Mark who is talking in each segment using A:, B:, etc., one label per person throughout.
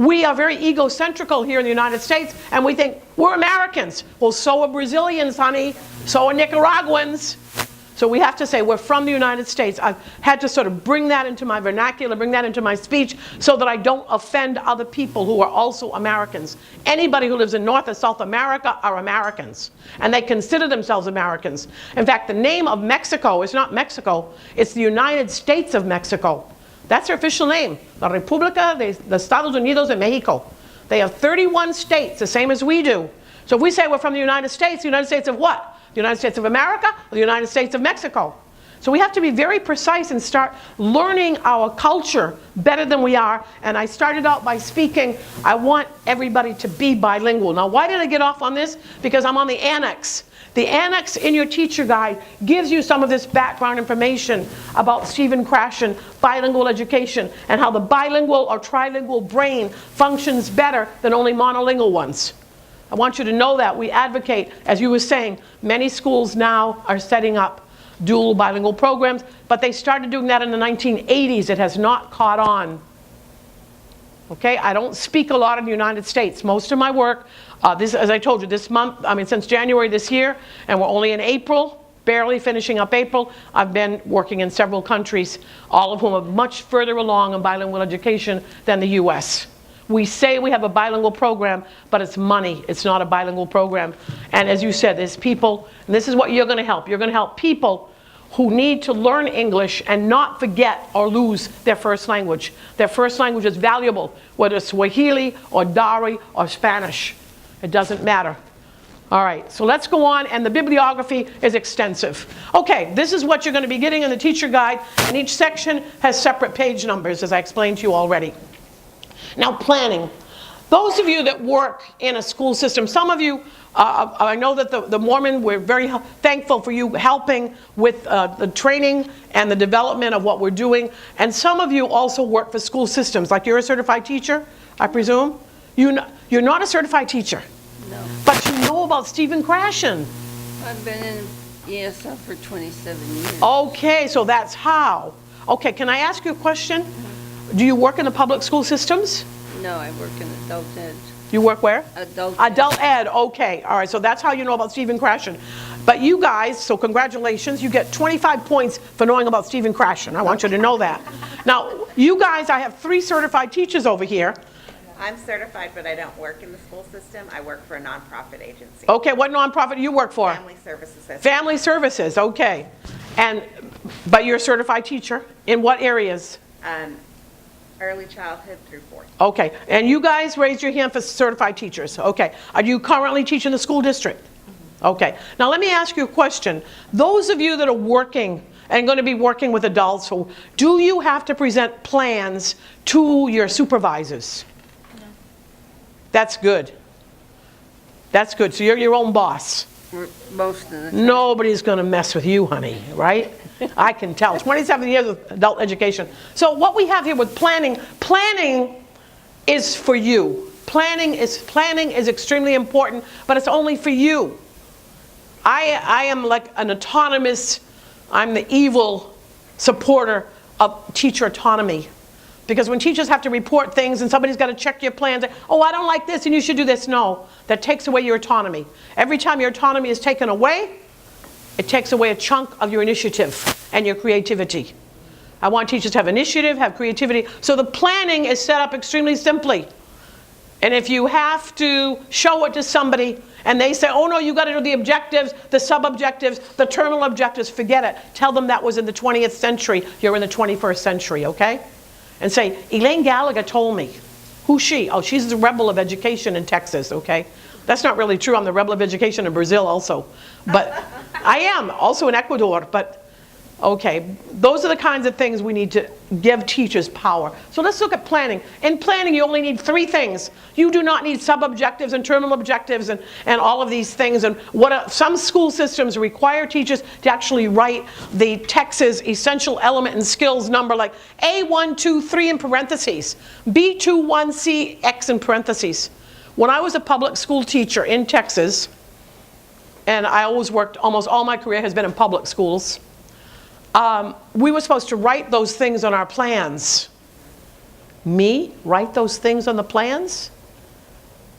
A: We are very egocentrical here in the United States, and we think we're Americans. Well, so are Brazilians, honey. So are Nicaraguans. So we have to say we're from the United States. I've had to sort of bring that into my vernacular, bring that into my speech, so that I don't offend other people who are also Americans. Anybody who lives in North or South America are Americans, and they consider themselves Americans. In fact, the name of Mexico is not Mexico, it's the United States of Mexico. That's their official name, La República de Estados Unidos de Mexico. They have 31 states, the same as we do. So if we say we're from the United States of what? The United States of America or the United States of Mexico? So we have to be very precise and start learning our culture better than we are. And I started out by speaking, I want everybody to be bilingual. Now, why did I get off on this? Because I'm on the annex. The annex in your teacher guide gives you some of this background information about Stephen Krashen, bilingual education, and how the bilingual or trilingual brain functions better than only monolingual ones. I want you to know that. We advocate, as you were saying, many schools now are setting up dual bilingual programs, but they started doing that in the 1980s. It has not caught on. Okay, I don't speak a lot in the United States. Most of my work, as I told you, this month, since January this year, and we're only in April, barely finishing up April, I've been working in several countries, all of whom are much further along in bilingual education than the US. We say we have a bilingual program, but it's money. It's not a bilingual program. And as you said, there's people, and this is what you're going to help. You're going to help people who need to learn English and not forget or lose their first language. Their first language is valuable, whether it's Swahili or Dari or Spanish. It doesn't matter. All right, so let's go on, and the bibliography is extensive. Okay, this is what you're going to be getting in the teacher guide, and each section has separate page numbers, as I explained to you already. Now, planning. Those of you that work in a school system, some of you, I know that the Mormon, we're very thankful for you helping with the training and the development of what we're doing. And some of you also work for school systems, like you're a certified teacher, I presume? You're not a certified teacher.
B: No.
A: But you know about Stephen Krashen.
B: I've been in ESL for 27 years.
A: Okay, so that's how. Okay, can I ask you a question? Do you work in the public school systems?
B: No, I work in adult ed.
A: You work where?
B: Adult ed.
A: Adult ed, okay. All right, so that's how you know about Stephen Krashen. But you guys, so congratulations, you get 25 points for knowing about Stephen Krashen. I want you to know that. Now, you guys, I have 3 certified teachers over here.
C: I'm certified, but I don't work in the school system. I work for a nonprofit agency.
A: Okay, what nonprofit do you work for?
C: Family Services.
A: Family Services, okay. But you're a certified teacher in what areas?
C: Early childhood through 4th.
A: Okay, and you guys raised your hand for certified teachers. Okay, are you currently teaching the school district? Mm-hmm. Okay, now let me ask you a question. Those of you that are working and going to be working with adults, so do you have to present plans to your supervisors?
B: No.
A: That's good. That's good, so you're your own boss.
B: Most of the time.
A: Nobody's going to mess with you, honey, right? I can tell. 27 years of adult education. So what we have here with planning is for you. Planning is extremely important, but it's only for you. I am like an autonomous, I'm the evil supporter of teacher autonomy. Because when teachers have to report things and somebody's got to check your plans, oh, I don't like this and you should do this. No, that takes away your autonomy. Every time your autonomy is taken away, it takes away a chunk of your initiative and your creativity. I want teachers to have initiative, have creativity. So the planning is set up extremely simply. And if you have to show it to somebody and they say, oh no, you got to do the objectives, the sub-objectives, the terminal objectives, forget it. Tell them that was in the 20th century. You're in the 21st century, okay? And say, Elaine Gallagher told me. Who's she? Oh, she's the rebel of education in Texas, okay? That's not really true. I'm the rebel of education in Brazil also. But I am also in Ecuador, but okay. Those are the kinds of things we need to give teachers power. So let's look at planning. In planning, you only need 3 things. You do not need sub-objectives and terminal objectives and all of these things. And some school systems require teachers to actually write the Texas essential element and skills number like A123 in parentheses, B21C X in parentheses. When I was a public school teacher in Texas, and I always worked, almost all my career has been in public schools, we were supposed to write those things on our plans. Me write those things on the plans?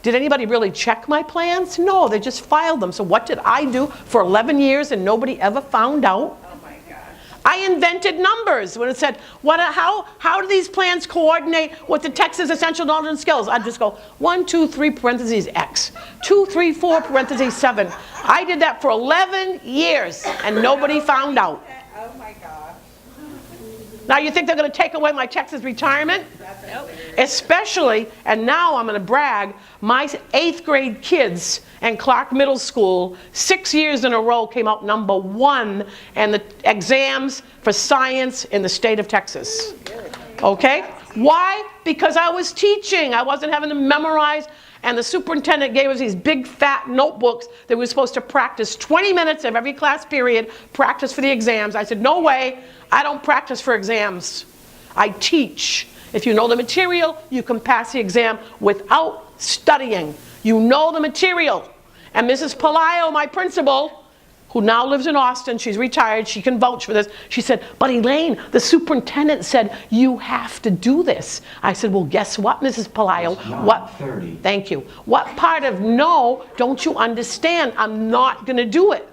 A: Did anybody really check my plans? No, they just filed them. So what did I do for 11 years and nobody ever found out?
C: Oh my gosh.
A: I invented numbers when it said, how do these plans coordinate with the Texas Essential Knowledge and Skills? I'd just go 1, 2, 3, parentheses, X. 2, 3, 4, parentheses, 7. I did that for 11 years and nobody found out.
C: Oh my gosh.
A: Now you think they're going to take away my Texas retirement?
C: Nope.
A: Especially, and now I'm going to brag, my 8th grade kids in Clark Middle School, 6 years in a row came out #1 in the exams for science in the state of Texas. Okay? Why? Because I was teaching. I wasn't having to memorize. And the superintendent gave us these big fat notebooks that we were supposed to practice 20 minutes of every class period, practice for the exams. I said, no way, I don't practice for exams. I teach. If you know the material, you can pass the exam without studying. You know the material. And Mrs. Palaio, my principal, who now lives in Austin, she's retired, she can vouch for this. She said, but Elaine, the superintendent said, you have to do this. I said, well, guess what, Mrs. Palaio? What?
D: 30.
A: Thank you. What part of no don't you understand? I'm not going to do it.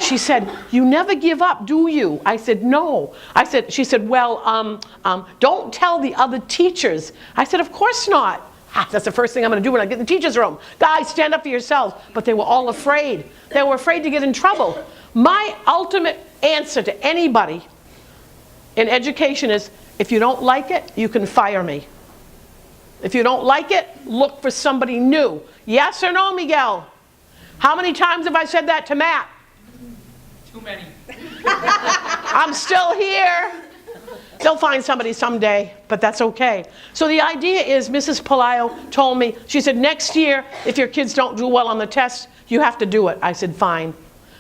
A: She said, you never give up, do you? I said, no. She said, well, don't tell the other teachers. I said, of course not. That's the first thing I'm going to do when I get in the teacher's room. Guys, stand up for yourselves. But they were all afraid. They were afraid to get in trouble. My ultimate answer to anybody in education is, if you don't like it, you can fire me. If you don't like it, look for somebody new. Yes or no, Miguel? How many times have I said that to Matt?
E: Too many.
A: I'm still here. They'll find somebody someday, but that's okay. So the idea is, Mrs. Palaio told me, she said, next year, if your kids don't do well on the test, you have to do it. I said, fine.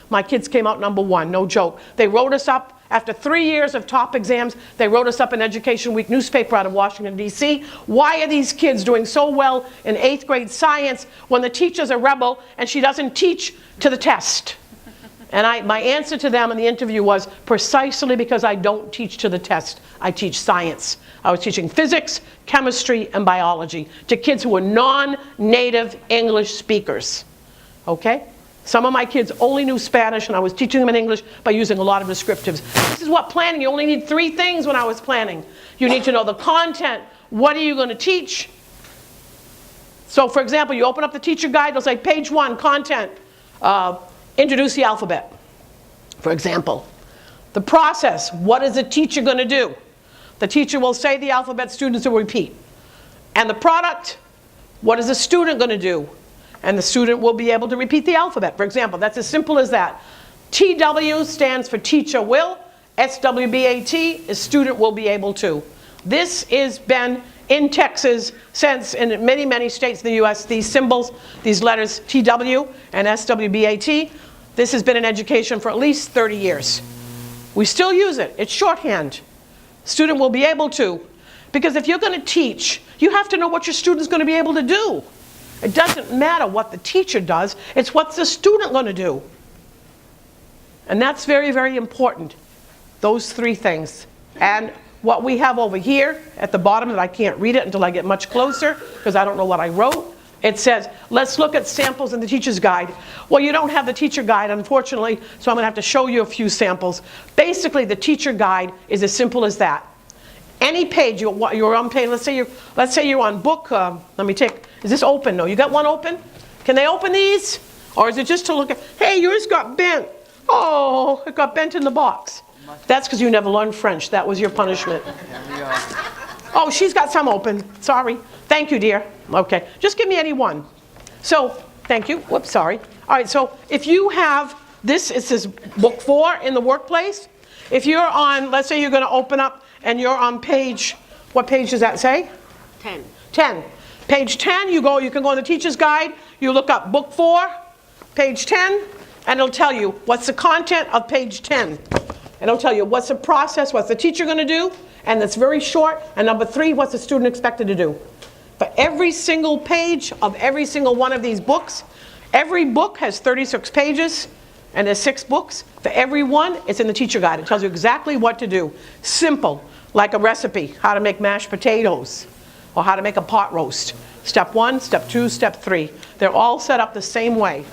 A: My kids came out #1, no joke. They wrote us up, after 3 years of top exams, they wrote us up in Education Week newspaper out of Washington, D.C. Why are these kids doing so well in 8th grade science when the teacher's a rebel and she doesn't teach to the test? And my answer to them in the interview was, precisely because I don't teach to the test. I teach science. I was teaching physics, chemistry, and biology to kids who were non-native English speakers. Okay? Some of my kids only knew Spanish, and I was teaching them in English by using a lot of descriptives. This is what planning, you only need 3 things when I was planning. You need to know the content. What are you going to teach? So, for example, you open up the teacher guide, it'll say, page 1, content. Introduce the alphabet, for example. The process, what is the teacher going to do? The teacher will say the alphabet, students will repeat. And the product, what is the student going to do? And the student will be able to repeat the alphabet. For example, that's as simple as that. TW stands for teacher will. SWBAT is student will be able to. This has been in Texas since, in many, many states in the US, these symbols, these letters TW and SWBAT, this has been in education for at least 30 years. We still use it. It's shorthand. Student will be able to. Because if you're going to teach, you have to know what your student's going to be able to do. It doesn't matter what the teacher does, it's what's the student going to do. And that's very, very important. Those 3 things. And what we have over here at the bottom, that I can't read it until I get much closer because I don't know what I wrote. It says, let's look at samples in the teacher's guide. Well, you don't have the teacher guide, unfortunately, so I'm going to have to show you a few samples. Basically, the teacher guide is as simple as that. Any page you're on page, let's say you're on book, is this open? No, you got one open? Can they open these? Or is it just to look at, hey, yours got bent. Oh, it got bent in the box. That's because you never learned French. That was your punishment. Oh, she's got some open. Sorry. Thank you, dear. Okay. Just give me any one. So, thank you. Whoops, sorry. All right, so if you have this, it says book 4 in the workplace. If you're on, let's say you're going to open up and you're on page, what page does that say?
B: 10.
A: 10. Page 10, you can go in the teacher's guide, you look up book 4, page 10, and it'll tell you what's the content of page 10. And it'll tell you what's the process, what's the teacher going to do, and that's very short. And number 3, what's the student expected to do. For every single page of every single one of these books, every book has 36 pages, and there's 6 books. For every one, it's in the teacher guide. It tells you exactly what to do. Simple, like a recipe, how to make mashed potatoes. or how to make a pot roast. Step 1, step 2, step 3. They're all set up the same way.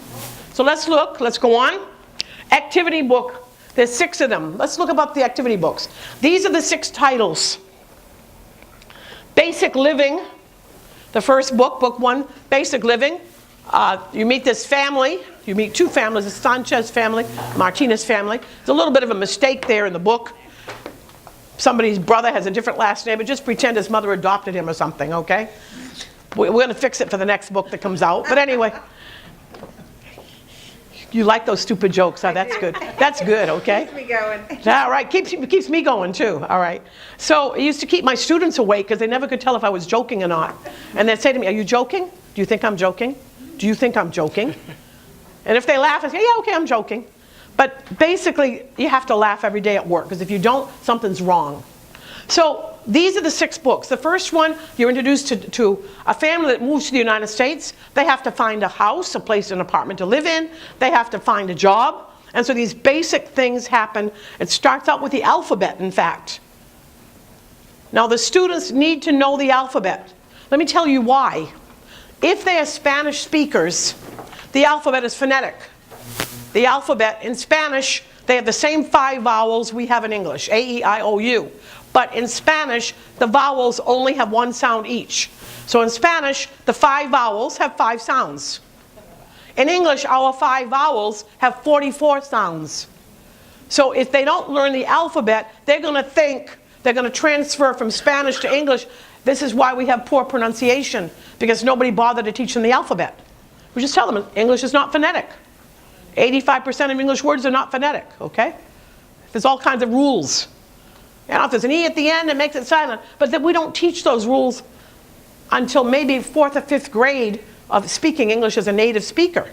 A: So let's look, let's go on. Activity book, there's 6 of them. Let's look about the activity books. These are the 6 titles. Basic Living, the first book, book 1, Basic Living. You meet this family. You meet 2 families, the Sanchez family, Martinez family. There's a little bit of a mistake there in the book. Somebody's brother has a different last name, but just pretend his mother adopted him or something, okay? We're going to fix it for the next book that comes out. But anyway, you like those stupid jokes, huh? That's good. That's good, okay?
C: Keeps me going.
A: All right, keeps me going too, all right. So I used to keep my students awake because they never could tell if I was joking or not. And they'd say to me, are you joking? Do you think I'm joking? Do you think I'm joking? And if they laugh, I say, yeah, okay, I'm joking. But basically, you have to laugh every day at work, because if you don't, something's wrong. So these are the 6 books. The first one, you're introduced to a family that moves to the United States. They have to find a house, a place, an apartment to live in. They have to find a job. And so these basic things happen. It starts out with the alphabet, in fact. Now, the students need to know the alphabet. Let me tell you why. If they are Spanish speakers, the alphabet is phonetic. The alphabet in Spanish, they have the same 5 vowels we have in English, A, E, I, O, U. But in Spanish, the vowels only have 1 sound each. So in Spanish, the 5 vowels have 5 sounds. In English, our 5 vowels have 44 sounds. So if they don't learn the alphabet, they're going to think they're going to transfer from Spanish to English. This is why we have poor pronunciation, because nobody bothered to teach them the alphabet. We just tell them English is not phonetic. 85% of English words are not phonetic, okay? There's all kinds of rules. You know, if there's an E at the end, it makes it silent. But then we don't teach those rules until maybe 4th or 5th grade of speaking English as a native speaker.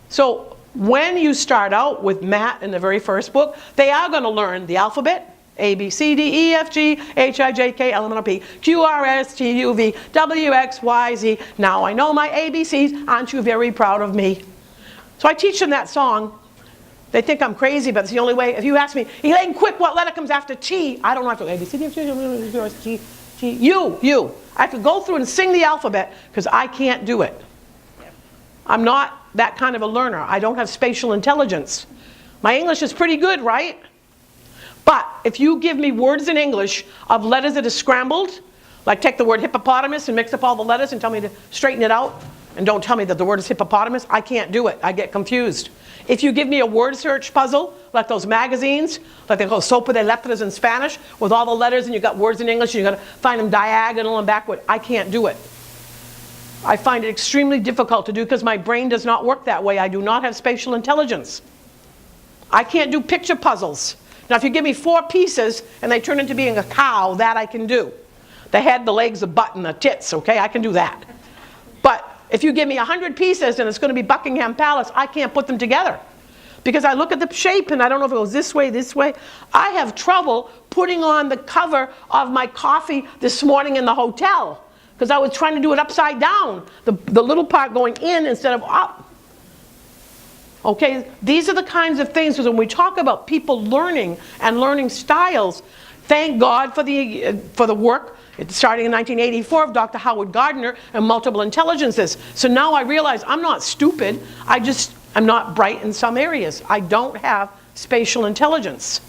A: So when you start out with Matt in the very first book, they are going to learn the alphabet, A, B, C, D, E, F, G, H, I, J, K, L, M, N, O, P, Q, R, S, T, U, V, W, X, Y, Z. Now I know my ABCs. Aren't you very proud of me? So I teach them that song. They think I'm crazy, but it's the only way. If you ask me, Elaine, quick, what letter comes after T? I don't know after A, B, C, D, F, G, T, U. I could go through and sing the alphabet because I can't do it. I'm not that kind of a learner. I don't have spatial intelligence. My English is pretty good, right? But if you give me words in English of letters that are scrambled, like take the word hippopotamus and mix up all the letters and tell me to straighten it out, and don't tell me that the word is hippopotamus, I can't do it. I get confused. If you give me a word search puzzle, like those magazines, like they call Sopa de Letras in Spanish, with all the letters and you've got words in English and you've got to find them diagonal and backward, I can't do it. I find it extremely difficult to do because my brain does not work that way. I do not have spatial intelligence. I can't do picture puzzles. Now if you give me 4 pieces and they turn into being a cow, that I can do. The head, the legs, the butt, and the tits, okay? I can do that. But if you give me 100 pieces and it's going to be Buckingham Palace, I can't put them together. Because I look at the shape and I don't know if it goes this way, this way. I have trouble putting on the cover of my coffee this morning in the hotel. Because I was trying to do it upside down. The little part going in instead of up. Okay, these are the kinds of things, because when we talk about people learning and learning styles, thank God for the work starting in 1984 of Dr. Howard Gardner and multiple intelligences. So now I realize I'm not stupid, I'm not bright in some areas. I don't have spatial intelligence.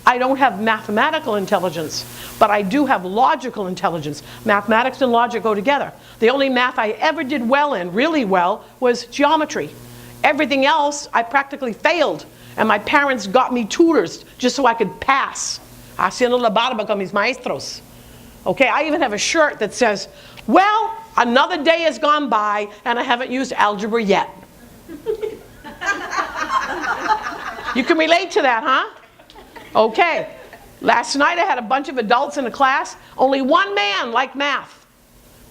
A: I don't have mathematical intelligence, but I do have logical intelligence. Mathematics and logic go together. The only math I ever did well in, really well, was geometry. Everything else, I practically failed. And my parents got me tutors just so I could pass. Haciendo la barba con mis maestros. Okay, I even have a shirt that says, well, another day has gone by and I haven't used algebra yet. You can relate to that, huh? Okay. Last night I had a bunch of adults in a class. Only one man liked math.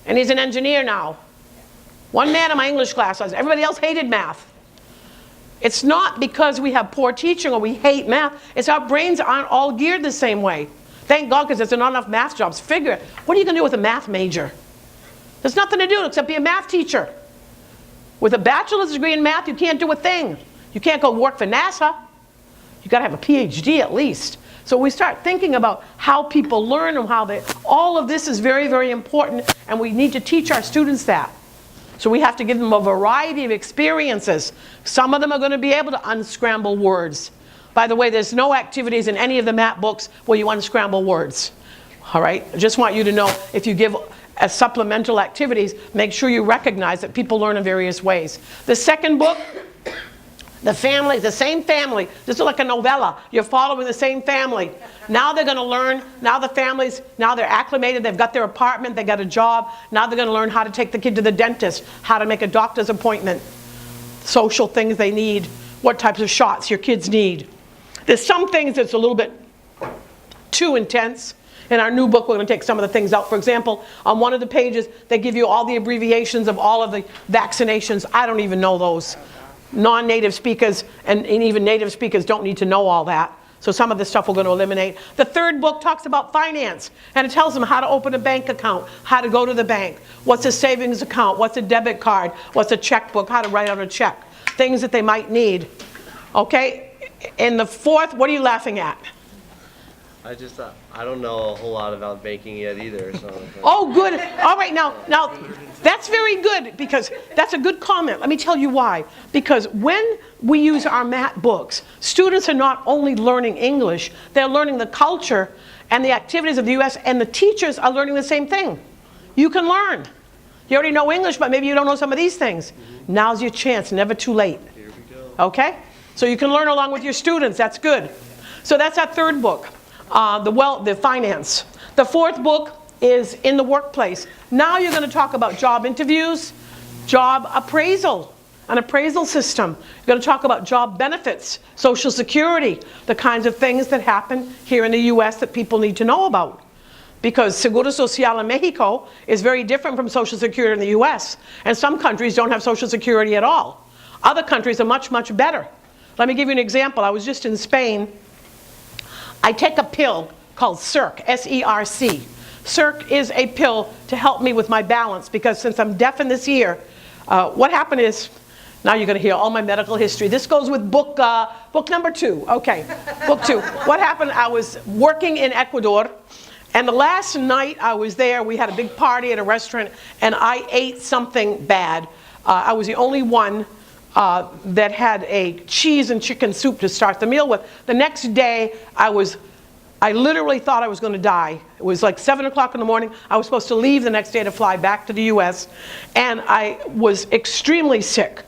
A: And he's an engineer now. One man in my English class. Everybody else hated math. It's not because we have poor teaching or we hate math. It's our brains aren't all geared the same way. Thank God, because there's not enough math jobs. Figure, what are you going to do with a math major? There's nothing to do except be a math teacher. With a bachelor's degree in math, you can't do a thing. You can't go work for NASA. You've got to have a PhD at least. So we start thinking about how people learn and how they, all of this is very, very important, and we need to teach our students that. So we have to give them a variety of experiences. Some of them are going to be able to unscramble words. By the way, there's no activities in any of the MATT books where you unscramble words. All right? I just want you to know, if you give as supplemental activities, make sure you recognize that people learn in various ways. The second book, the family, the same family. This is like a novella. You're following the same family. Now they're going to learn. Now the families, now they're acclimated. They've got their apartment. They got a job. Now they're going to learn how to take the kid to the dentist, how to make a doctor's appointment, social things they need, what types of shots your kids need. There's some things that's a little bit too intense. In our new book, we're going to take some of the things out. For example, on one of the pages, they give you all the abbreviations of all of the vaccinations. I don't even know those. Non-native speakers and even native speakers don't need to know all that. So some of this stuff we're going to eliminate. The third book talks about finance, and it tells them how to open a bank account, how to go to the bank, what's a savings account, what's a debit card, what's a checkbook, how to write out a check, things that they might need. Okay? In the fourth, what are you laughing at?
D: I don't know a whole lot about banking yet either. So.
A: Oh, good. All right, now, that's very good, because that's a good comment. Let me tell you why. Because when we use our MATT books, students are not only learning English, they're learning the culture and the activities of the U.S., and the teachers are learning the same thing. You can learn. You already know English, but maybe you don't know some of these things. Now's your chance, never too late.
D: Here we go.
A: Okay? So you can learn along with your students. That's good. So that's our third book. The finance. The fourth book is in the workplace. Now you're going to talk about job interviews, job appraisal, an appraisal system. You're going to talk about job benefits, Social Security, the kinds of things that happen here in the U.S. that people need to know about. Because Seguro Social in Mexico is very different from Social Security in the U.S. And some countries don't have Social Security at all. Other countries are much, much better. Let me give you an example. I was just in Spain. I take a pill called CERC, S-E-R-C. CERC is a pill to help me with my balance, because since I'm deaf in this ear, what happened is, now you're going to hear all my medical history. This goes with book number 2. Okay, book 2. What happened, I was working in Ecuador, and the last night I was there, we had a big party at a restaurant, and I ate something bad. I was the only one that had a cheese and chicken soup to start the meal with. The next day, I literally thought I was going to die. It was like 7 o'clock in the morning. I was supposed to leave the next day to fly back to the U.S. And I was extremely sick,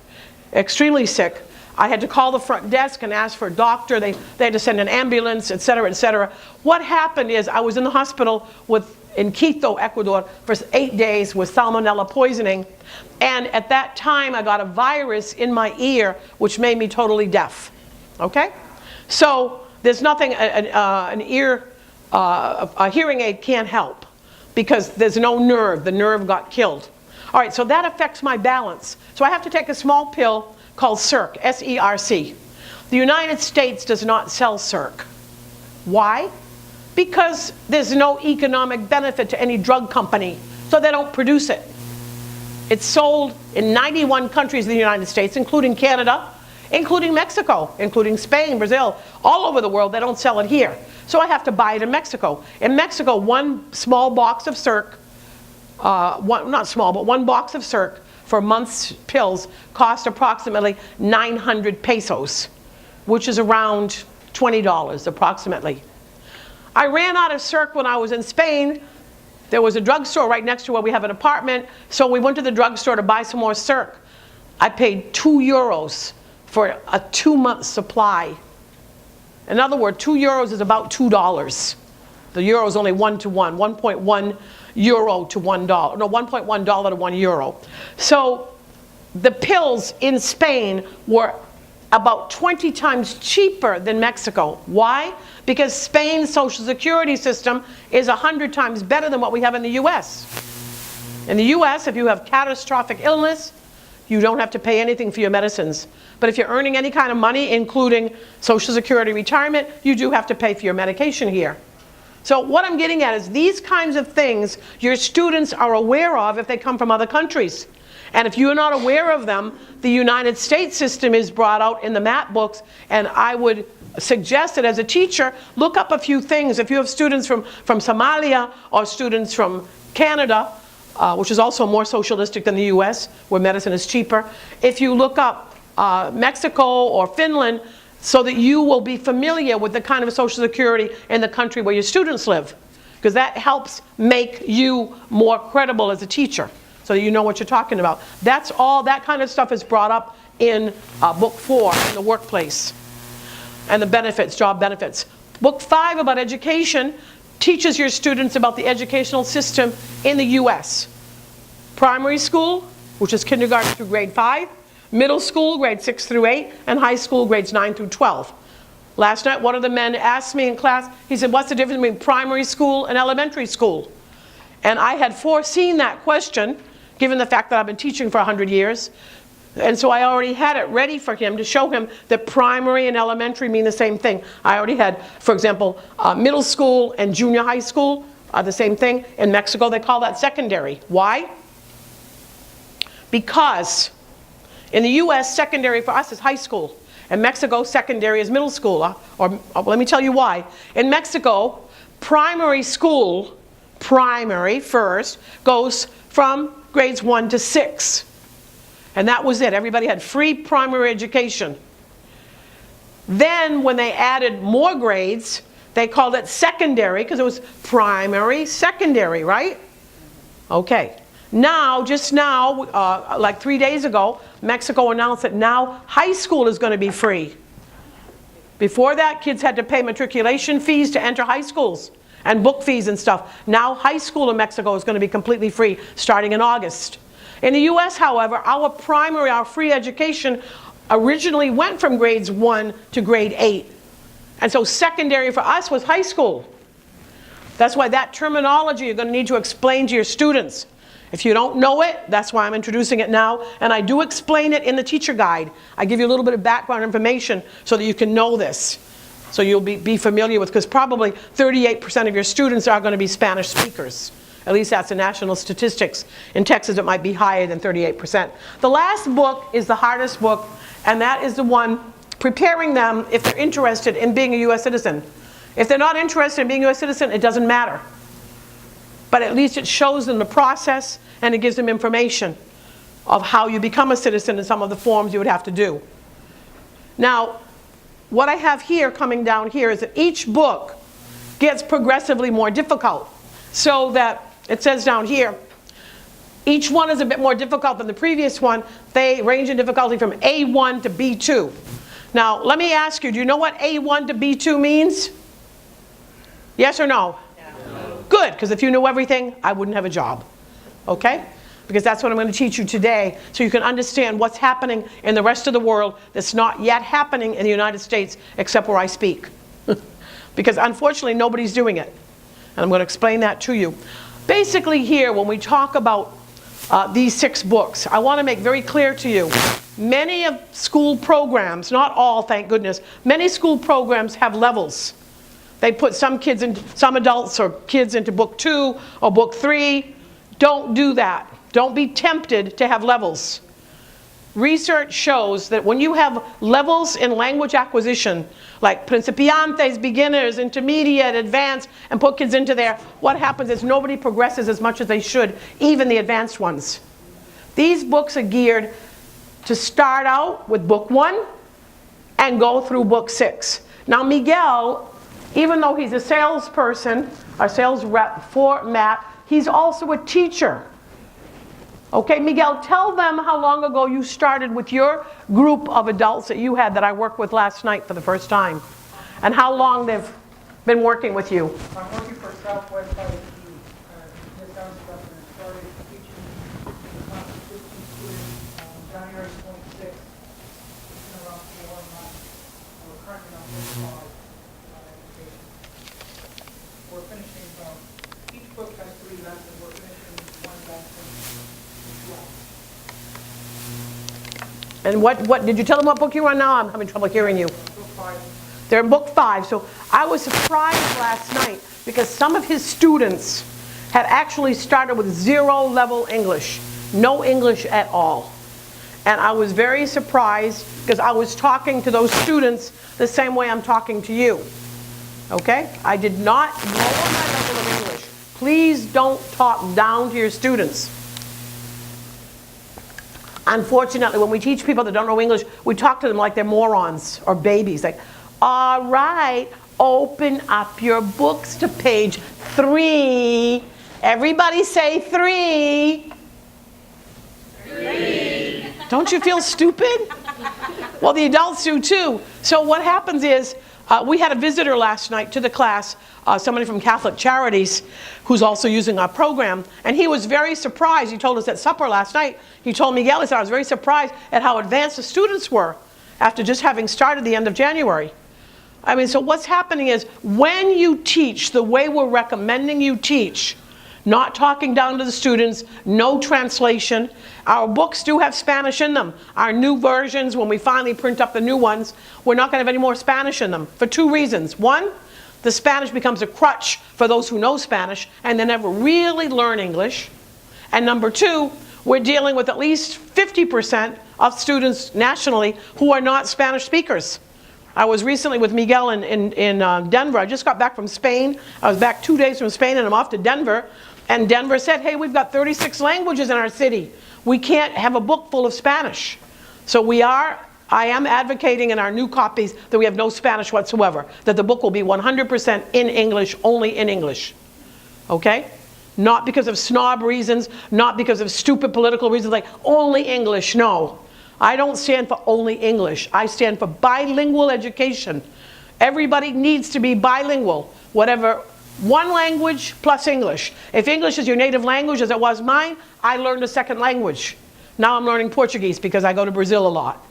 A: extremely sick. I had to call the front desk and ask for a doctor. They had to send an ambulance, et cetera, et cetera. What happened is I was in the hospital in Quito, Ecuador, for 8 days with salmonella poisoning. And at that time, I got a virus in my ear, which made me totally deaf. Okay? So there's nothing, a hearing aid can't help, because there's no nerve. The nerve got killed. All right, so that affects my balance. So I have to take a small pill called CERC, S-E-R-C. The United States does not sell CERC. Why? Because there's no economic benefit to any drug company, so they don't produce it. It's sold in 91 countries in the United States, including Canada, including Mexico, including Spain, Brazil, all over the world. They don't sell it here. So I have to buy it in Mexico. In Mexico, one small box of CERC, not small, but one box of CERC for a month's pills cost approximately 900 pesos, which is around $20 approximately. I ran out of CERC when I was in Spain. There was a drugstore right next to where we have an apartment, so we went to the drugstore to buy some more CERC. I paid €2 for a 2-month supply. In other words, €2 is about $2. The euro is only 1 to 1, 1.1 euro to $1. No, $1.1 to €1. So the pills in Spain were about 20 times cheaper than Mexico. Why? Because Spain's Social Security system is 100 times better than what we have in the U.S. In the U.S., if you have catastrophic illness, you don't have to pay anything for your medicines. But if you're earning any kind of money, including Social Security retirement, you do have to pay for your medication here. So what I'm getting at is these kinds of things your students are aware of if they come from other countries. And if you're not aware of them, the United States system is brought out in the MATT books, and I would suggest that as a teacher, look up a few things. If you have students from Somalia or students from Canada, which is also more socialistic than the US, where medicine is cheaper. If you look up Mexico or Finland, so that you will be familiar with the kind of Social Security in the country where your students live. Because that helps make you more credible as a teacher, so that you know what you're talking about. That's all, that kind of stuff is brought up in book 4, in the workplace. And the benefits, job benefits. Book 5 about education teaches your students about the educational system in the US. Primary school, which is kindergarten through grade 5, middle school, grades 6 through 8, and high school, grades 9 through 12. Last night, one of the men asked me in class, he said, what's the difference between primary school and elementary school? And I had foreseen that question, given the fact that I've been teaching for 100 years. And so I already had it ready for him to show him that primary and elementary mean the same thing. I already had, for example, middle school and junior high school are the same thing. In Mexico, they call that secondary. Why? Because in the US, secondary for us is high school. In Mexico, secondary is middle school. Or let me tell you why. In Mexico, primary school, primary first, goes from grades 1 to 6. And that was it. Everybody had free primary education. Then when they added more grades, they called it secondary because it was primary, secondary, right? Okay. Now, just now, like 3 days ago, Mexico announced that now high school is going to be free. Before that, kids had to pay matriculation fees to enter high schools and book fees and stuff. Now high school in Mexico is going to be completely free starting in August. In the US, however, our primary, our free education originally went from grades 1 to grade 8. And so secondary for us was high school. That's why that terminology you're going to need to explain to your students. If you don't know it, that's why I'm introducing it now. And I do explain it in the teacher guide. I give you a little bit of background information so that you can know this. So you'll be familiar with, because probably 38% of your students are going to be Spanish speakers. At least that's the national statistics. In Texas, it might be higher than 38%. The last book is the hardest book, and that is the one preparing them if they're interested in being a US citizen. If they're not interested in being a US citizen, it doesn't matter. But at least it shows them the process, and it gives them information of how you become a citizen and some of the forms you would have to do. Now, what I have here coming down here is that each book gets progressively more difficult. So that it says down here, each one is a bit more difficult than the previous one. They range in difficulty from A1 to B2. Now, let me ask you, do you know what A1 to B2 means? Yes or no? No. Good, because if you knew everything, I wouldn't have a job. Okay? Because that's what I'm going to teach you today, so you can understand what's happening in the rest of the world that's not yet happening in the United States, except where I speak. Because unfortunately, nobody's doing it. And I'm going to explain that to you. Basically here, when we talk about these 6 books, I want to make very clear to you, many of school programs, not all, thank goodness, many school programs have levels. They put some kids in, some adults or kids into book 2 or book 3. Don't do that. Don't be tempted to have levels. Research shows that when you have levels in language acquisition, like principiantes, beginners, intermediate, advanced, and put kids into there, what happens is nobody progresses as much as they should, even the advanced ones. These books are geared to start out with book 1 and go through book 6. Now Miguel, even though he's a salesperson, a sales rep for MATT, he's also a teacher. Okay, Miguel, tell them how long ago you started with your group of adults that you had that I worked with last night for the first time, and how long they've been working with you.
E: I'm working for Southwest ISD. This sounds like I started teaching the class of 15 students on January 26th. It's been around 4 months. We're currently on book 5 education. We're finishing each book has 3 lessons. We're finishing 1 lesson.
A: And what did you tell them what book you're on now? I'm having trouble hearing you.
E: Book 5.
A: They're in book 5. So I was surprised last night because some of his students had actually started with 0 level English. No English at all. And I was very surprised because I was talking to those students the same way I'm talking to you. Okay? I did not lower my level of English. Please don't talk down to your students. Unfortunately, when we teach people that don't know English, we talk to them like they're morons or babies. Like, all right, open up your books to page 3. Everybody say 3. 3. Don't you feel stupid? Well, the adults do too. So what happens is, we had a visitor last night to the class, somebody from Catholic Charities, who's also using our program, and he was very surprised. He told us at supper last night, he told Miguel, he said, I was very surprised at how advanced the students were after just having started the end of January. I mean, so what's happening is, when you teach the way we're recommending you teach, not talking down to the students, no translation. Our books do have Spanish in them. Our new versions, when we finally print up the new ones, we're not going to have any more Spanish in them for 2 reasons. One, the Spanish becomes a crutch for those who know Spanish and they never really learn English. And number 2, we're dealing with at least 50% of students nationally who are not Spanish speakers. I was recently with Miguel in Denver. I just got back from Spain. I was back 2 days from Spain and I'm off to Denver. And Denver said, hey, we've got 36 languages in our city. We can't have a book full of Spanish. So I am advocating in our new copies that we have no Spanish whatsoever, that the book will be 100% in English, only in English. Okay? Not because of snob reasons, not because of stupid political reasons, like only English, no. I don't stand for only English. I stand for bilingual education. Everybody needs to be bilingual, whatever. One language plus English. If English is your native language, as it was mine, I learned a second language. Now I'm learning Portuguese because I go to Brazil a lot.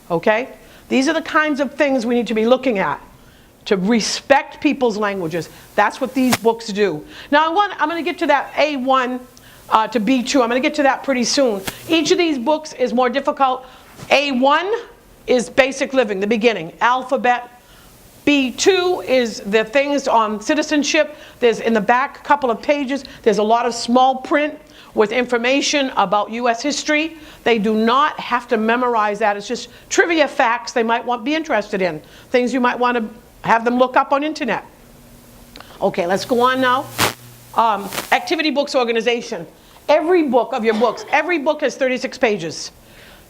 A: Okay? These are the kinds of things we need to be looking at, to respect people's languages. That's what these books do. Now I'm going to get to that A1 to B2. I'm going to get to that pretty soon. Each of these books is more difficult. A1 is basic living, the beginning, alphabet. B2 is the things on citizenship. There's in the back a couple of pages, there's a lot of small print with information about US history. They do not have to memorize that. It's just trivia facts they might be interested in. Things you might want to have them look up on internet. Okay, let's go on now. Activity books organization. Every book of your books, every book has 36 pages.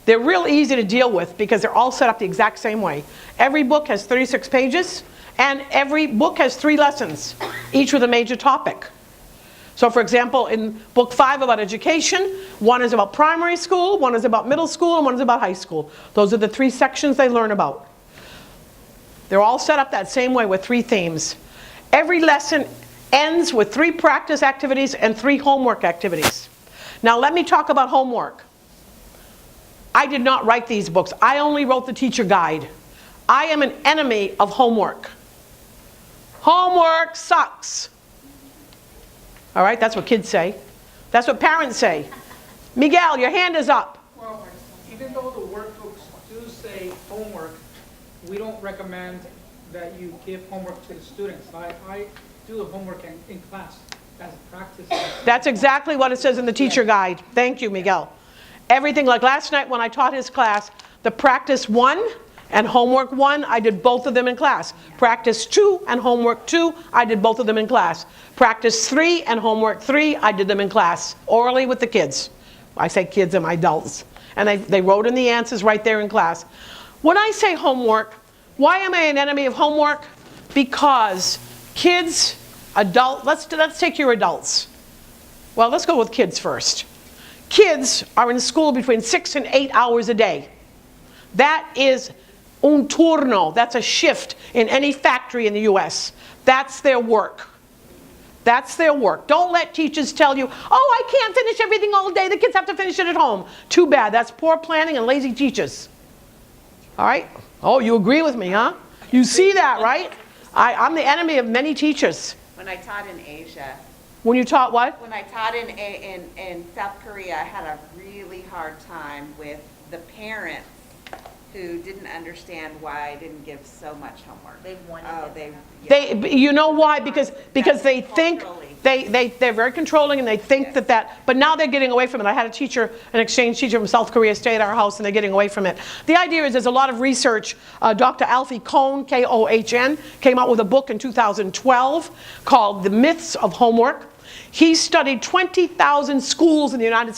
A: They're real easy to deal with because they're all set up the exact same way. Every book has 36 pages, and every book has 3 lessons, each with a major topic. So for example, in book 5 about education, one is about primary school, one is about middle school, and one is about high school. Those are the 3 sections they learn about. They're all set up that same way with 3 themes. Every lesson ends with 3 practice activities and 3 homework activities. Now let me talk about homework. I did not write these books. I only wrote the teacher guide. I am an enemy of homework. Homework sucks. All right, that's what kids say. That's what parents say. Miguel, your hand is up.
E: Well, even though the workbooks do say homework, we don't recommend that you give homework to the students. I do the homework in class as a practice.
A: That's exactly what it says in the teacher guide. Thank you, Miguel. Everything, like last night when I taught his class, the practice 1 and homework 1, I did both of them in class. Practice 2 and homework 2, I did both of them in class. Practice 3 and homework 3, I did them in class, orally with the kids. I say kids and my adults. And they wrote in the answers right there in class. When I say homework, why am I an enemy of homework? Because kids, let's take your adults. Well, let's go with kids first. Kids are in school between 6 and 8 hours a day. That is un turno. That's a shift in any factory in the US. That's their work. That's their work. Don't let teachers tell you, oh, I can't finish everything all day. The kids have to finish it at home. Too bad. That's poor planning and lazy teachers. All right? Oh, you agree with me, huh? You see that, right? I'm the enemy of many teachers.
C: When I taught in Asia,
A: When you taught what?
C: when I taught in South Korea, I had a really hard time with the parents who didn't understand why I didn't give so much homework.
F: They wanted
C: Oh,
F: it.
C: they, yeah.
A: You know why? Because they
C: That's
A: think
C: culturally.
A: They're very controlling, and they think that, but now they're getting away from it. I had a teacher, an exchange teacher from South Korea, stay at our house, and they're getting away from it. The idea is there's a lot of research. Dr. Alfie Kohn, K-O-H-N, came out with a book in 2012 called The Myths of Homework. He studied 20,000 schools in the United States.